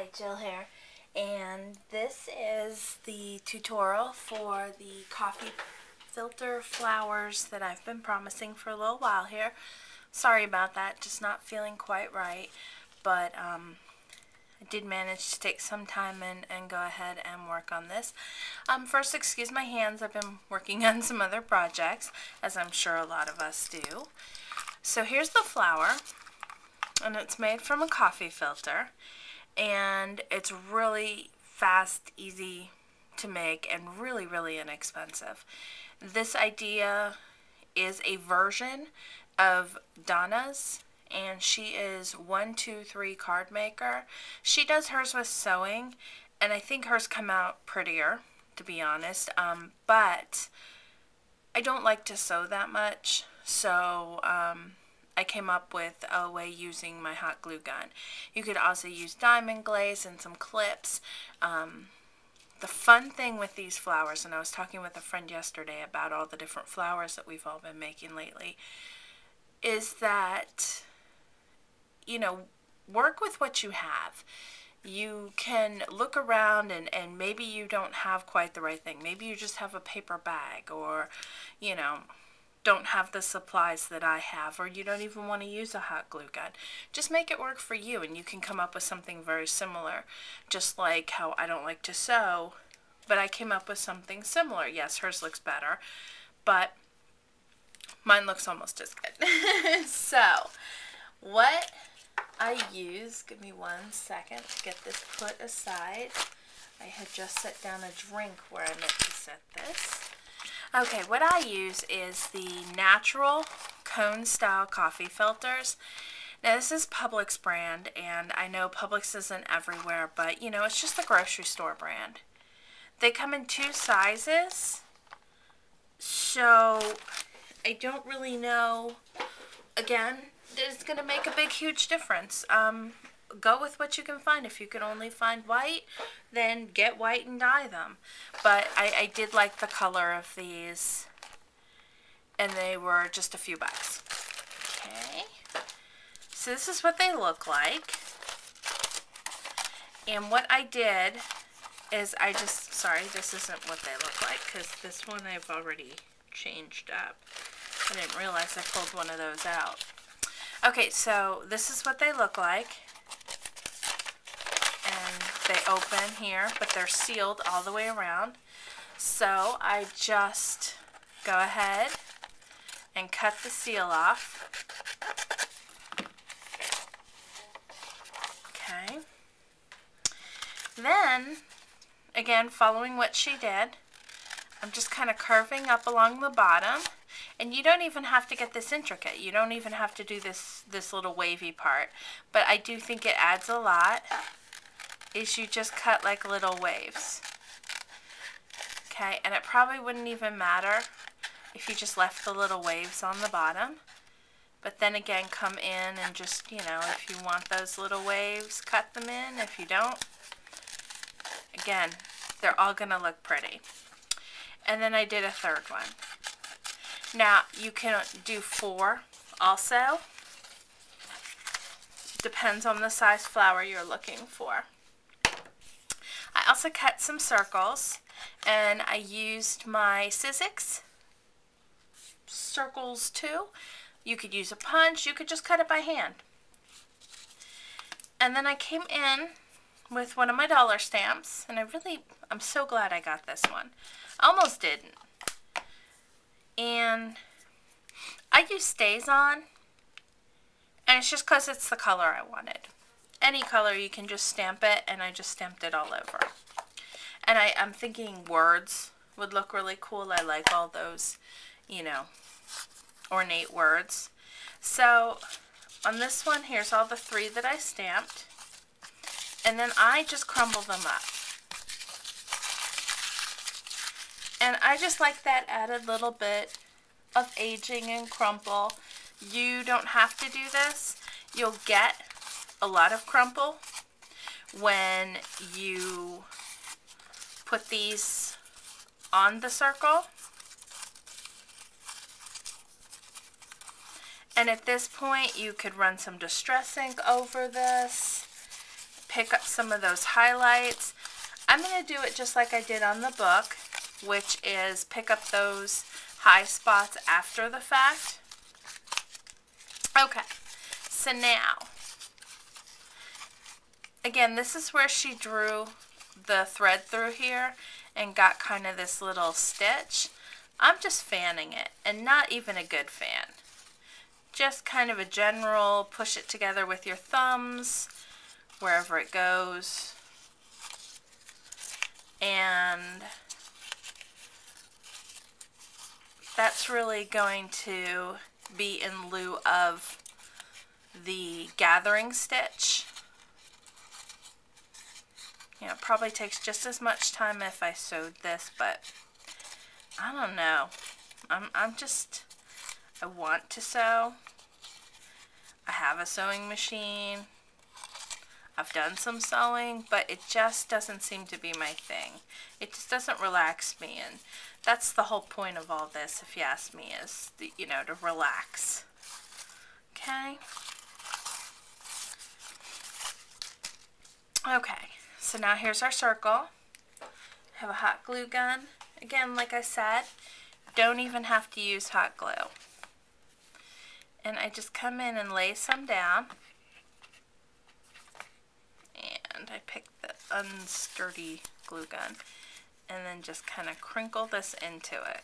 Hi, Jill here, and this is the tutorial for the coffee filter flowers that I've been promising for a little while here. Sorry about that, just not feeling quite right, but I did manage to take some time and go ahead and work on this. First, excuse my hands, I've been working on some other projects, as I'm sure a lot of us do. So here's the flower, and it's made from a coffee filter. And it's really fast, easy to make, and really, really inexpensive. This idea is a version of Donna's, and she is 1-2-3 card maker. She does hers with sewing, and I think hers come out prettier, to be honest, but I don't like to sew that much, so I came up with a way using my hot glue gun. You could also use diamond glaze and some clips. The fun thing with these flowers, and I was talking with a friend yesterday about all the different flowers that we've all been making lately, is that, you know, work with what you have. You can look around and maybe you don't have quite the right thing. Maybe you just have a paper bag, or, you know, don't have the supplies that I have, or you don't even want to use a hot glue gun. Just make it work for you, and you can come up with something very similar. Just like how I don't like to sew, but I came up with something similar. Yes, hers looks better, but mine looks almost as good. So, what I use, give me 1 second to get this put aside. I had just set down a drink where I meant to set this. Okay, what I use is the natural cone style coffee filters. Now this is Publix brand, and I know Publix isn't everywhere, but you know, it's just the grocery store brand. They come in 2 sizes, so I don't really know, again, it's going to make a big huge difference. Go with what you can find. If you can only find white, then get white and dye them. But I did like the color of these, and they were just a few bucks. Okay, so this is what they look like. And what I did is sorry, this isn't what they look like, because this one I've already changed up. I didn't realize I pulled one of those out. Okay, so this is what they look like. And they open here, but they're sealed all the way around. So I just go ahead and cut the seal off. Okay. Then, again, following what she did, I'm just kind of curving up along the bottom. And you don't even have to get this intricate. You don't even have to do this little wavy part. But I do think it adds a lot, is you just cut like little waves. Okay, and it probably wouldn't even matter if you just left the little waves on the bottom. But then again, come in and just, you know, if you want those little waves, cut them in. If you don't, again, they're all going to look pretty. And then I did a third one. Now, you can do 4 also. Depends on the size flower you're looking for. I also cut some circles, and I used my Sizzix circles too. You could use a punch, you could just cut it by hand. And then I came in with one of my dollar stamps, and I'm so glad I got this one. I almost didn't. And I use Stays On, and it's just because it's the color I wanted. Any color, you can just stamp it, and I just stamped it all over. And I'm thinking words would look really cool. I like all those, you know, ornate words. So on this one, here's all the 3 that I stamped, and then I just crumble them up. And I just like that added little bit of aging and crumple. You don't have to do this. You'll get a lot of crumple when you put these on the circle. And at this point, you could run some Distress ink over this, pick up some of those highlights. I'm going to do it just like I did on the book, which is pick up those high spots after the fact. Okay, so now, again, this is where she drew the thread through here and got kind of this little stitch. I'm just fanning it, and not even a good fan. Just kind of a general, push it together with your thumbs, wherever it goes. And that's really going to be in lieu of the gathering stitch. You know, it probably takes just as much time if I sewed this, but I don't know. I want to sew. I have a sewing machine. I've done some sewing, but it just doesn't seem to be my thing. It just doesn't relax me, and that's the whole point of all this, if you ask me, is, you know, to relax. Okay? Okay, so now here's our circle. I have a hot glue gun. Again, like I said, don't even have to use hot glue. And I just come in and lay some down. And I pick the unsturdy glue gun and then just kind of crinkle this into it.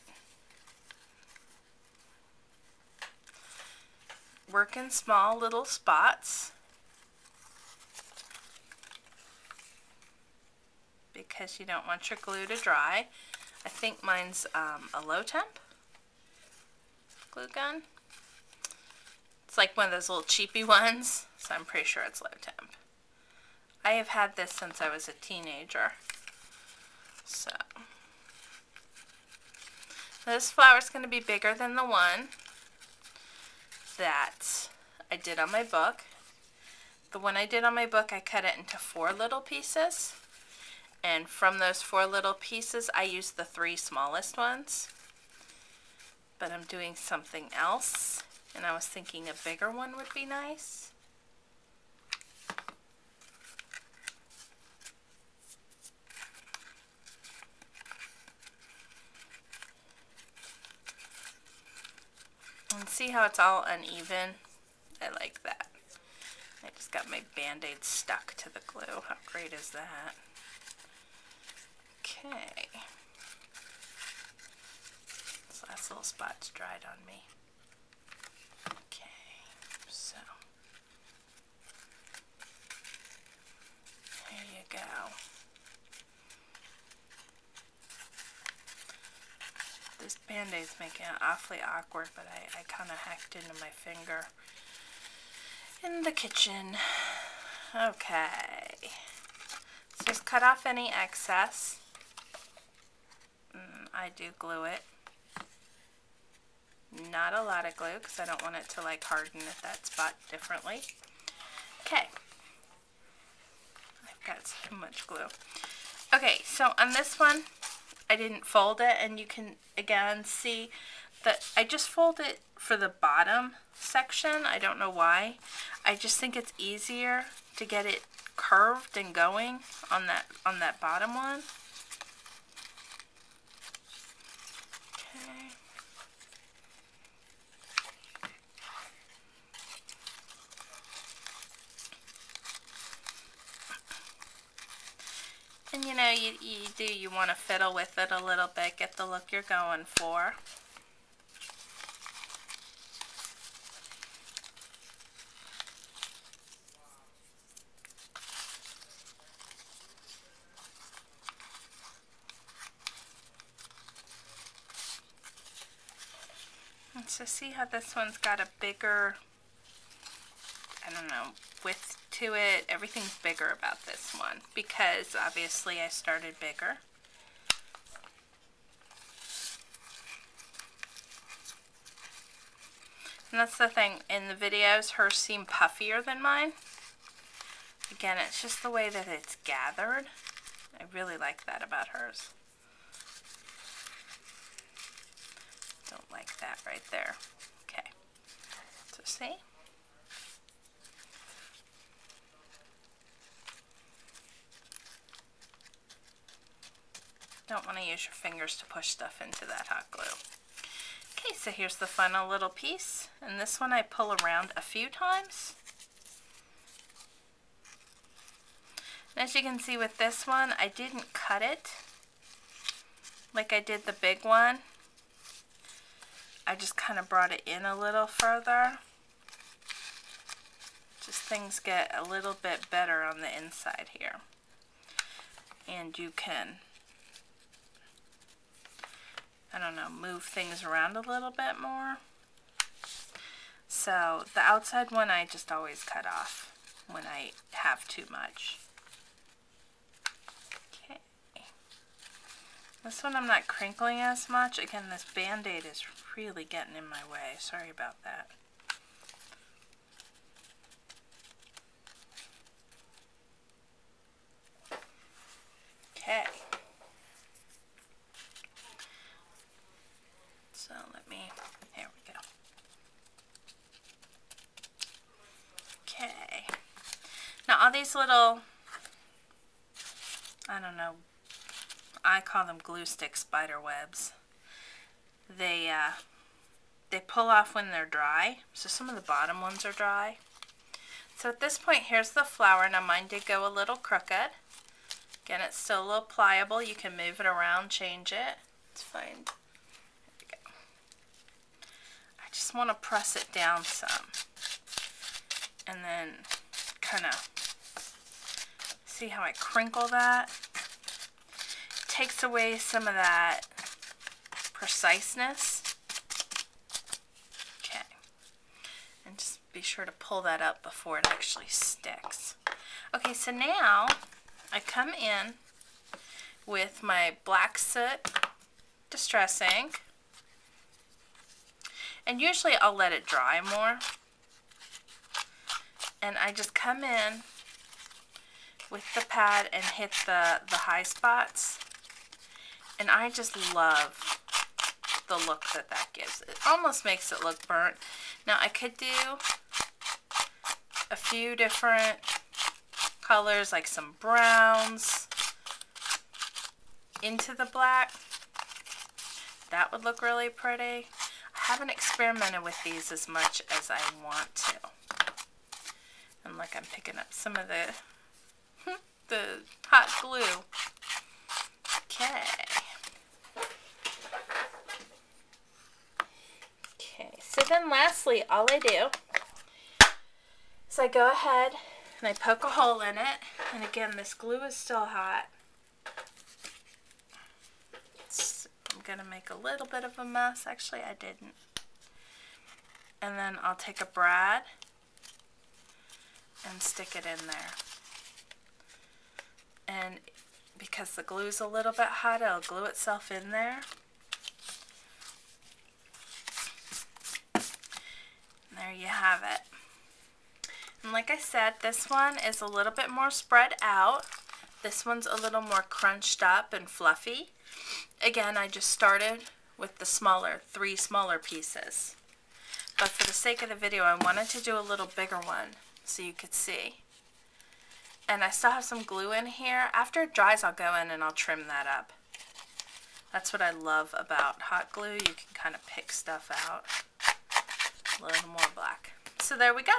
Work in small little spots because you don't want your glue to dry. I think mine's a low temp glue gun. It's like one of those little cheapy ones, so I'm pretty sure it's low temp. I have had this since I was a teenager. So this flower is going to be bigger than the one that I did on my book. The one I did on my book, I cut it into 4 little pieces. And from those 4 little pieces, I used the 3 smallest ones. But I'm doing something else, and I was thinking a bigger one would be nice. And see how it's all uneven? I like that. I just got my Band-Aid stuck to the glue. How great is that? Okay. This last little spot's dried on me. Okay, so there you go. This Band-Aid's making it awfully awkward, but I kind of hacked into my finger in the kitchen. Okay. So just cut off any excess. I do glue it. Not a lot of glue because I don't want it to like harden at that spot differently. Okay. I've got so much glue. Okay, so on this one, I didn't fold it, and you can again see that I just fold it for the bottom section. I don't know why. I just think it's easier to get it curved and going on that bottom one. Okay. And you know, you want to fiddle with it a little bit, get the look you're going for. And so see how this one's got a bigger, I don't know, width to it. Everything's bigger about this one because obviously I started bigger. And that's the thing, in the videos hers seem puffier than mine. Again, it's just the way that it's gathered. I really like that about hers. Don't like that right there. Okay, so see? Don't want to use your fingers to push stuff into that hot glue. Okay, so here's the final little piece, and this one I pull around a few times. And as you can see with this one, I didn't cut it like I did the big one. I just kind of brought it in a little further. Just things get a little bit better on the inside here. And you can, I don't know, move things around a little bit more. So the outside one I just always cut off when I have too much. Okay. This one I'm not crinkling as much. Again, this Band-Aid is really getting in my way. Sorry about that. Okay. So here we go. Okay. Now all these little, I don't know, I call them glue stick spider webs. They pull off when they're dry. So some of the bottom ones are dry. So at this point, here's the flower. Now mine did go a little crooked. Again, it's still a little pliable. You can move it around, change it. It's fine. There we go. I just want to press it down some. And then kind of see how I crinkle that. It takes away some of that preciseness. Okay. And just be sure to pull that up before it actually sticks. Okay, so now I come in with my black soot distress ink, and usually I'll let it dry more, and I just come in with the pad and hit the high spots, and I just love the look that gives. It almost makes it look burnt. Now I could do a few different colors, like some browns into the black. That would look really pretty. I haven't experimented with these as much as I want to. And like I'm picking up some of the hot glue. Okay. Okay, so then lastly, all I do is I go ahead and I poke a hole in it, and again, this glue is still hot. I'm going to make a little bit of a mess. Actually, I didn't. And then I'll take a brad and stick it in there. And because the glue's a little bit hot, it'll glue itself in there. And there you have it. And like I said, this one is a little bit more spread out. This one's a little more crunched up and fluffy. Again, I just started with the three smaller pieces. But for the sake of the video, I wanted to do a little bigger one so you could see. And I still have some glue in here. After it dries, I'll go in and I'll trim that up. That's what I love about hot glue. You can kind of pick stuff out. A little more black. So there we go.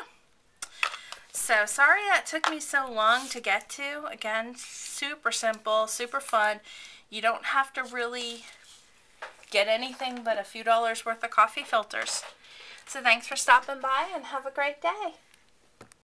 So sorry that took me so long to get to. Again, super simple, super fun. You don't have to really get anything but a few dollars worth of coffee filters. So thanks for stopping by and have a great day.